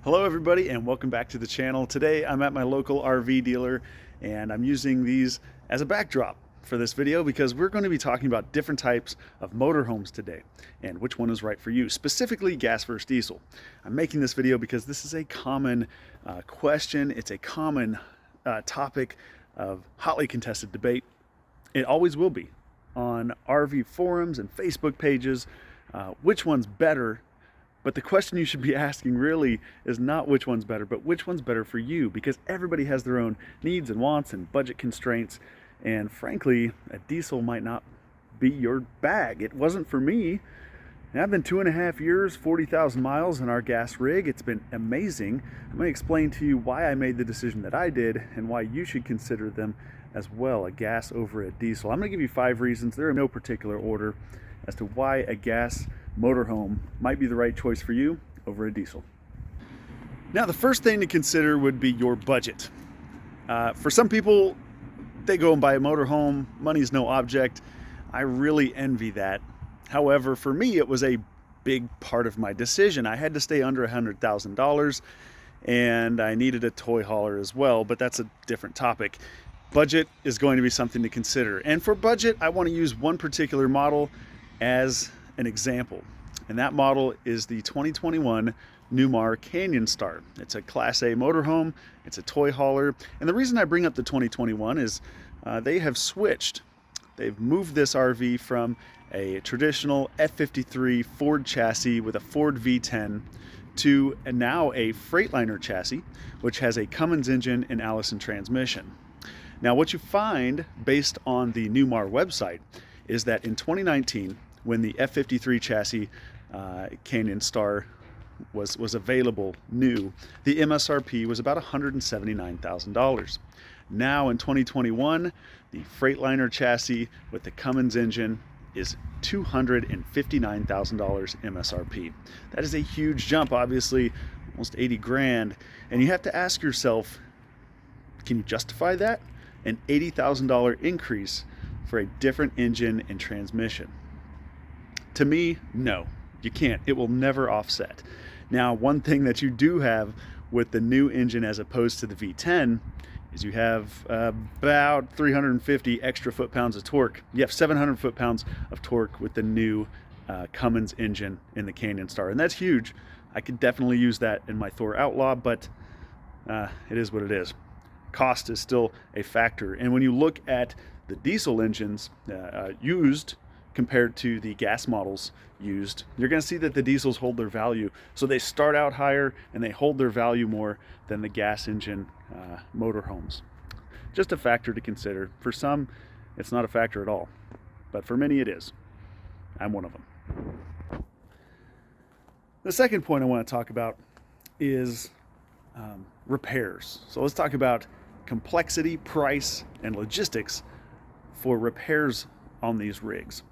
Hello everybody and welcome back to the channel. Today I'm at my local RV dealer and I'm using these as a backdrop for this video because we're going to be talking about different types of motorhomes today and which one is right for you, specifically gas versus diesel. I'm making this video because this is a common question. It's a common topic of hotly contested debate. It always will be on RV forums and Facebook pages. Which one's better? But the question you should be asking really is not which one's better, but which one's better for you, because everybody has their own needs and wants and budget constraints. And frankly, a diesel might not be your bag. It wasn't for me. And I've been 2.5 years, 40,000 miles in our gas rig. It's been amazing. I'm going to explain to you why I made the decision that I did and why you should consider them as well, a gas over a diesel. I'm going to give you 5 reasons. They're in no particular order as to why a gas motorhome might be the right choice for you over a diesel. Now, the first thing to consider would be your budget. For some people, they go and buy a motorhome. Money's no object. I really envy that. However, for me, it was a big part of my decision. I had to stay under $100,000 and I needed a toy hauler as well, but that's a different topic. Budget is going to be something to consider. And for budget, I want to use one particular model as an example, and that model is the 2021 Newmar Canyon Star. It's a Class A motorhome, it's a toy hauler, and the reason I bring up the 2021 is they have switched. They've moved this RV from a traditional F53 Ford chassis with a Ford V10 to now a Freightliner chassis, which has a Cummins engine and Allison transmission. Now, what you find based on the Newmar website is that in 2019, when the F53 chassis Canyon Star was available new, the MSRP was about $179,000. Now in 2021, the Freightliner chassis with the Cummins engine is $259,000 MSRP. That is a huge jump, obviously almost 80 grand. And you have to ask yourself, can you justify that? An $80,000 increase for a different engine and transmission? To me, no, you can't. It will never offset. Now, one thing that you do have with the new engine as opposed to the V10 is you have about 350 extra foot-pounds of torque. You have 700 foot-pounds of torque with the new Cummins engine in the Canyon Star, and that's huge. I could definitely use that in my Thor Outlaw, but it is what it is. Cost is still a factor, and when you look at the diesel engines used compared to the gas models used, you're going to see that the diesels hold their value. So they start out higher and they hold their value more than the gas engine motorhomes. Just a factor to consider. For some, it's not a factor at all, but for many it is. I'm one of them. The second point I want to talk about is repairs. So let's talk about complexity, price, and logistics for repairs on these rigs.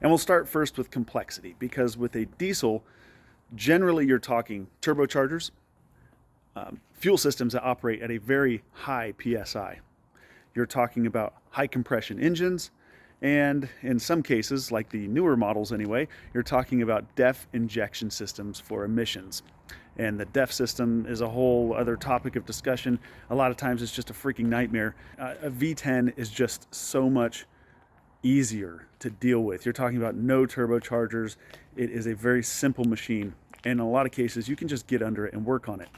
And we'll start first with complexity, because with a diesel, generally you're talking turbochargers, fuel systems that operate at a very high PSI. You're talking about high compression engines, and in some cases, like the newer models anyway, you're talking about DEF injection systems for emissions. And the DEF system is a whole other topic of discussion. A lot of times it's just a freaking nightmare. A V10 is just so much easier to deal with. You're talking about no turbochargers. It is a very simple machine, and in a lot of cases you can just get under it and work on it,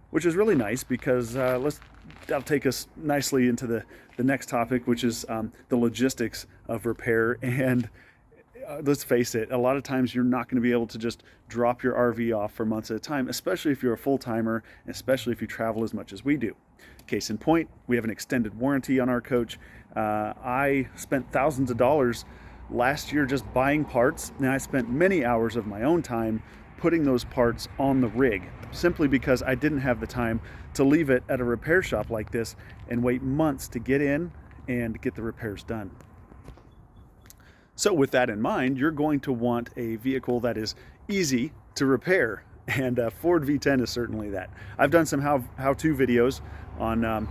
which is really nice because that'll take us nicely into the next topic, which is the logistics of repair. And let's face it, a lot of times you're not going to be able to just drop your RV off for months at a time, especially if you're a full-timer, and especially if you travel as much as we do. Case in point, we have an extended warranty on our coach. I spent thousands of dollars last year just buying parts, and I spent many hours of my own time putting those parts on the rig, simply because I didn't have the time to leave it at a repair shop like this and wait months to get in and get the repairs done. So with that in mind, you're going to want a vehicle that is easy to repair, and Ford V10 is certainly that. I've done some how-to videos on,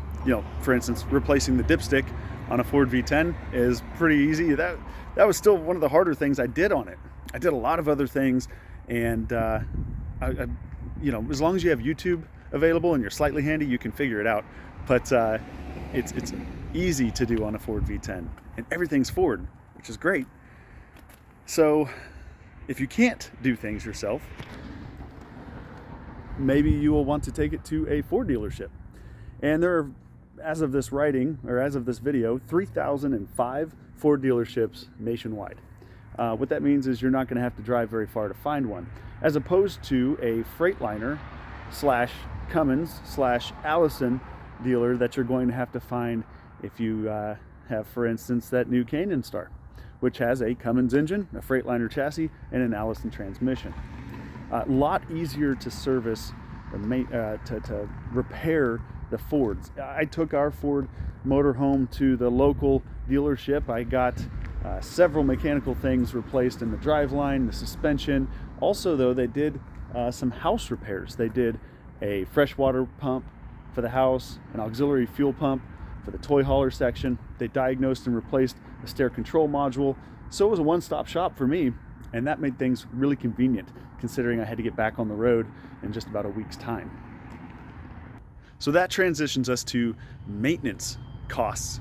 for instance, replacing the dipstick on a Ford V10 is pretty easy. That was still one of the harder things I did on it. I did a lot of other things, and I you know, as long as you have YouTube available and you're slightly handy, you can figure it out. But it's easy to do on a Ford V10, and everything's Ford, which is great. So if you can't do things yourself, maybe you will want to take it to a Ford dealership. And there are, as of this writing, or as of this video, 3,005 Ford dealerships nationwide. What that means is you're not going to have to drive very far to find one, as opposed to a Freightliner slash Cummins slash Allison dealer that you're going to have to find if you have, for instance, that new Canyon Star, which has a Cummins engine, a Freightliner chassis, and an Allison transmission. A lot easier to service, to repair the Fords. I took our Ford motorhome to the local dealership. I got several mechanical things replaced in the driveline, the suspension. Also, though, they did some house repairs. They did a freshwater pump for the house, an auxiliary fuel pump for the toy hauler section. They diagnosed and replaced a stair control module. So it was a one-stop shop for me, and that made things really convenient, considering I had to get back on the road in just about a week's time. So that transitions us to maintenance costs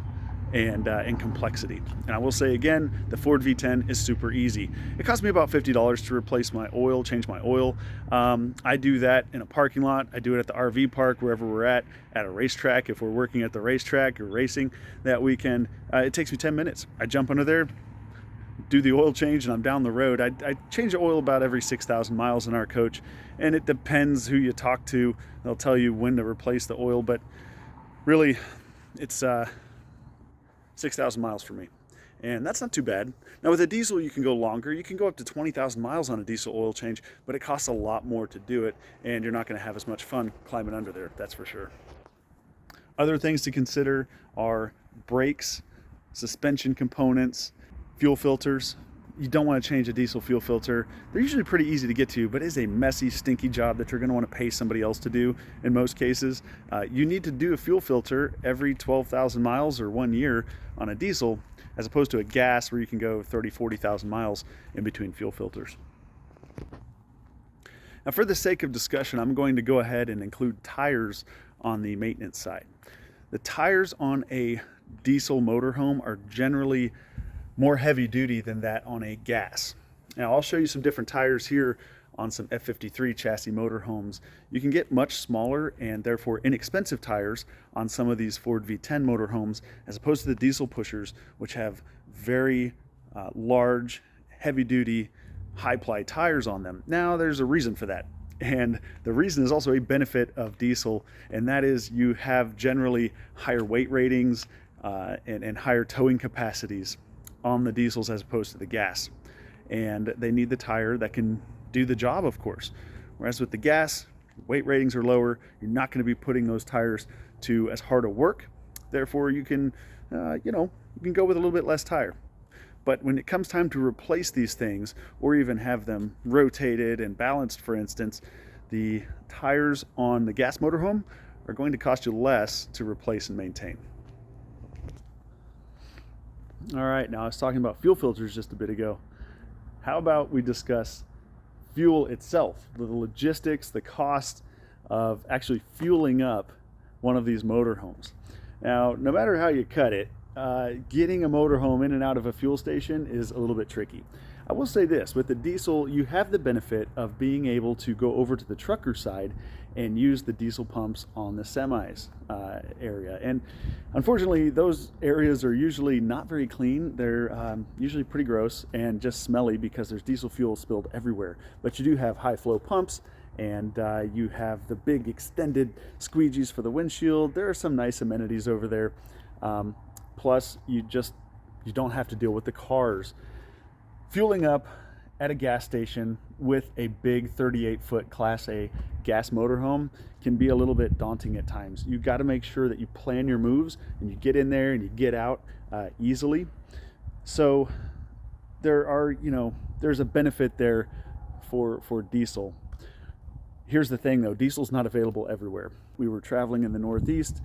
and complexity. And I will say again, the Ford V10 is super easy. It cost me about $50 to replace my oil, change my oil. I do that in a parking lot. I do it at the RV park, wherever we're at a racetrack. If we're working at the racetrack or racing that weekend, it takes me 10 minutes. I jump under there, do the oil change, and I'm down the road. I change the oil about every 6,000 miles in our coach, and it depends who you talk to. They'll tell you when to replace the oil, but really it's 6,000 miles for me, and that's not too bad. Now with a diesel, you can go longer. You can go up to 20,000 miles on a diesel oil change, but it costs a lot more to do it, and you're not going to have as much fun climbing under there, that's for sure. Other things to consider are brakes, suspension components, fuel filters. You don't want to change a diesel fuel filter. They're usually pretty easy to get to, but it is a messy, stinky job that you're going to want to pay somebody else to do in most cases. You need to do a fuel filter every 12,000 miles or 1 year on a diesel, as opposed to a gas where you can go 30, 40,000 miles in between fuel filters. Now, for the sake of discussion, I'm going to go ahead and include tires on the maintenance side. The tires on a diesel motorhome are generally more heavy duty than that on a gas. Now I'll show you some different tires here on some F53 chassis motorhomes. You can get much smaller and therefore inexpensive tires on some of these Ford V10 motorhomes, as opposed to the diesel pushers, which have very large, heavy duty, high ply tires on them. Now there's a reason for that. And the reason is also a benefit of diesel, and that is you have generally higher weight ratings and higher towing capacities on the diesels as opposed to the gas, and they need the tire that can do the job, of course. Whereas with the gas, weight ratings are lower. You're not going to be putting those tires to as hard a work. Therefore, you can, you can go with a little bit less tire. But when it comes time to replace these things, or even have them rotated and balanced, for instance, the tires on the gas motorhome are going to cost you less to replace and maintain. All right, now I was talking about fuel filters just a bit ago. How about we discuss fuel itself, the logistics, the cost of actually fueling up one of these motorhomes. Now, no matter how you cut it, getting a motorhome in and out of a fuel station is a little bit tricky. I will say this, with the diesel, you have the benefit of being able to go over to the trucker side and use the diesel pumps on the semis area. And unfortunately, those areas are usually not very clean. They're usually pretty gross and just smelly because there's diesel fuel spilled everywhere. But you do have high flow pumps, and you have the big extended squeegees for the windshield. There are some nice amenities over there. Plus, you don't have to deal with the cars. Fueling up at a gas station with a big 38-foot Class A gas motorhome can be a little bit daunting at times. You got to make sure that you plan your moves and you get in there and you get out easily. So there's a benefit there for diesel. Here's the thing though, diesel's not available everywhere. We were traveling in the Northeast.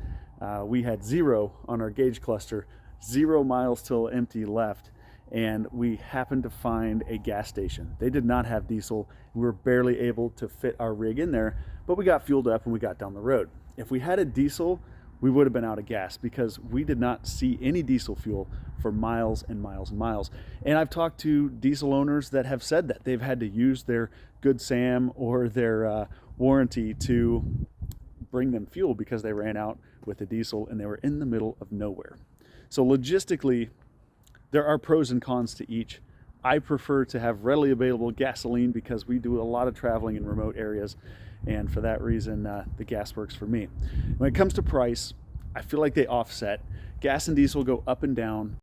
We had 0 on our gauge cluster, 0 miles till empty left. and we happened to find a gas station. They did not have diesel. We were barely able to fit our rig in there, but we got fueled up and we got down the road. If we had a diesel, we would have been out of gas because we did not see any diesel fuel for miles and miles and miles. And I've talked to diesel owners that have said that they've had to use their Good Sam or their warranty to bring them fuel because they ran out with the diesel and they were in the middle of nowhere. So logistically, there are pros and cons to each. I prefer to have readily available gasoline because we do a lot of traveling in remote areas, and for that reason, the gas works for me. When it comes to price, I feel like they offset. Gas and diesel go up and down.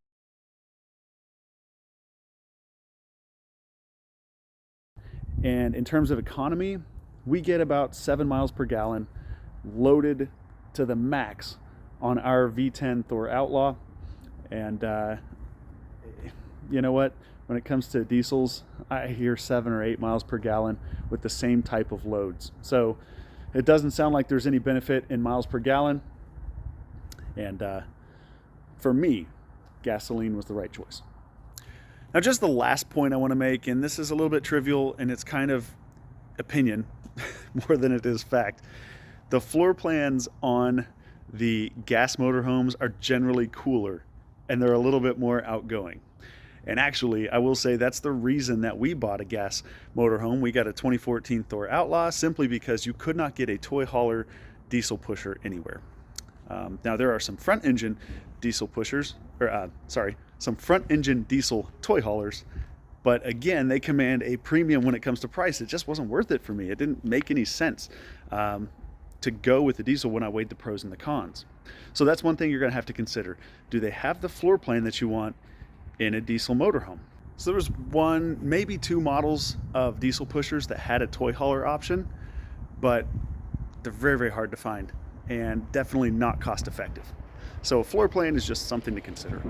And in terms of economy, we get about 7 miles per gallon loaded to the max on our V10 Thor Outlaw. And you know what? When it comes to diesels, I hear 7 or 8 miles per gallon with the same type of loads. So it doesn't sound like there's any benefit in miles per gallon. And for me, gasoline was the right choice. Now, just the last point I want to make, and this is a little bit trivial and it's kind of opinion more than it is fact. The floor plans on the gas motorhomes are generally cooler and they're a little bit more outgoing. And actually, I will say that's the reason that we bought a gas motorhome. We got a 2014 Thor Outlaw simply because you could not get a toy hauler diesel pusher anywhere. Now there are some front engine diesel pushers, or some front engine diesel toy haulers, but again, they command a premium when it comes to price. It just wasn't worth it for me. It didn't make any sense to go with the diesel when I weighed the pros and the cons. So that's one thing you're gonna have to consider. Do they have the floor plan that you want in a diesel motorhome? So there was one, maybe two models of diesel pushers that had a toy hauler option, but they're very, very hard to find and definitely not cost effective. So a floor plan is just something to consider.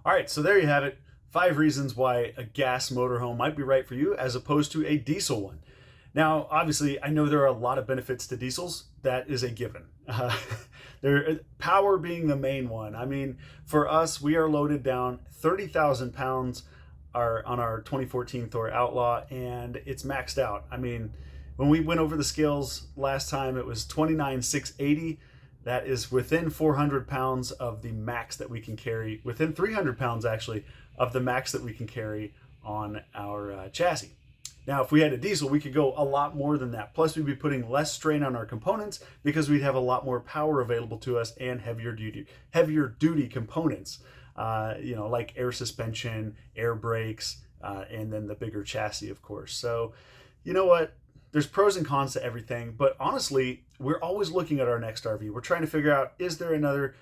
All right, so there you have it. 5 reasons why a gas motorhome might be right for you as opposed to a diesel one. Now, obviously, I know there are a lot of benefits to diesels. That is a given. Power being the main one. I mean, for us, we are loaded down 30,000 pounds on our 2014 Thor Outlaw, and it's maxed out. I mean, when we went over the scales last time, it was 29,680. That is within 400 pounds of the max that we can carry, within 300 pounds actually, of the max that we can carry on our chassis. Now, if we had a diesel, we could go a lot more than that. Plus, we'd be putting less strain on our components because we'd have a lot more power available to us and heavier duty components, like air suspension, air brakes, and then the bigger chassis, of course. So, you know what? There's pros and cons to everything, but honestly, we're always looking at our next RV. We're trying to figure out, is there another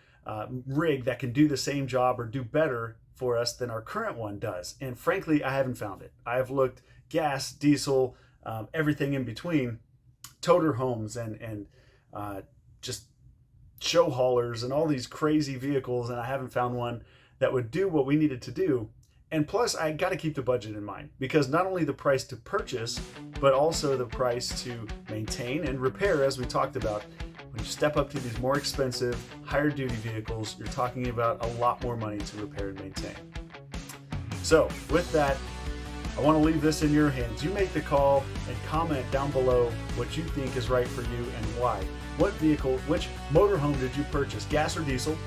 rig that can do the same job or do better for us than our current one does? And frankly, I haven't found it. I have looked gas, diesel, everything in between, toter homes and just show haulers and all these crazy vehicles, and I haven't found one that would do what we needed to do. And plus, I got to keep the budget in mind, because not only the price to purchase, but also the price to maintain and repair, as we talked about. When you step up to these more expensive, higher duty vehicles, you're talking about a lot more money to repair and maintain. So with that, I want to leave this in your hands. You make the call and comment down below what you think is right for you and why. What vehicle, which motorhome did you purchase, gas or diesel?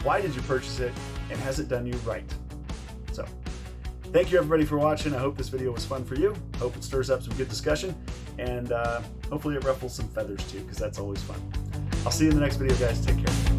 Why did you purchase it? And has it done you right? So, thank you everybody for watching. I hope this video was fun for you. Hope it stirs up some good discussion, and hopefully it ruffles some feathers too, because that's always fun. I'll see you in the next video, guys. Take care.